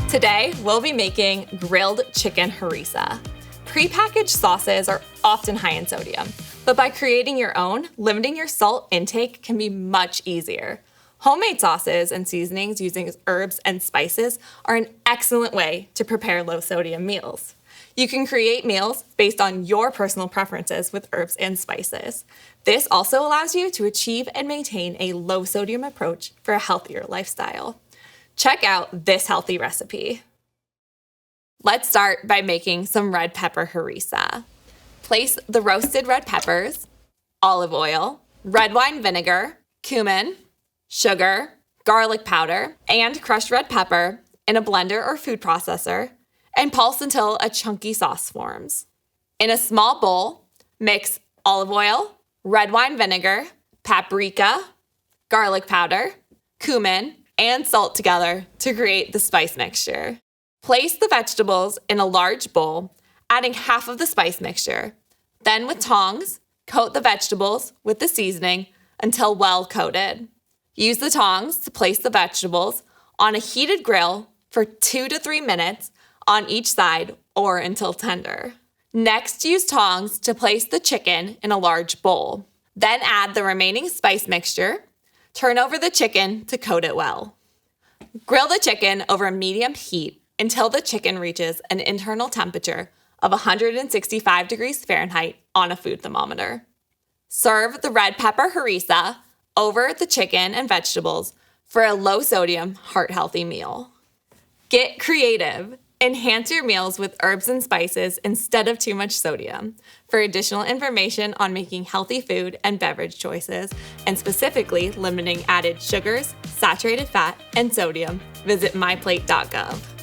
Today, we'll be making grilled chicken harissa. Prepackaged sauces are often high in sodium, but by creating your own, limiting your salt intake can be much easier. Homemade sauces and seasonings using herbs and spices are an excellent way to prepare low-sodium meals. You can create meals based on your personal preferences with herbs and spices. This also allows you to achieve and maintain a low-sodium approach for a healthier lifestyle. Check out this healthy recipe. Let's start by making some red pepper harissa. Place the roasted red peppers, olive oil, red wine vinegar, cumin, sugar, garlic powder, and crushed red pepper in a blender or food processor and pulse until a chunky sauce forms. In a small bowl, mix olive oil, red wine vinegar, paprika, garlic powder, cumin, and salt together to create the spice mixture. Place the vegetables in a large bowl, adding half of the spice mixture. Then with tongs, coat the vegetables with the seasoning until well coated. Use the tongs to place the vegetables on a heated grill for 2 to 3 minutes on each side or until tender. Next, use tongs to place the chicken in a large bowl. Then add the remaining spice mixture. Turn over the chicken to coat it well. Grill the chicken over a medium heat until the chicken reaches an internal temperature of 165 degrees Fahrenheit on a food thermometer. Serve the red pepper harissa over the chicken and vegetables for a low-sodium, heart-healthy meal. Get creative. Enhance your meals with herbs and spices instead of too much sodium. For additional information on making healthy food and beverage choices, and specifically limiting added sugars, saturated fat, and sodium, visit myplate.gov.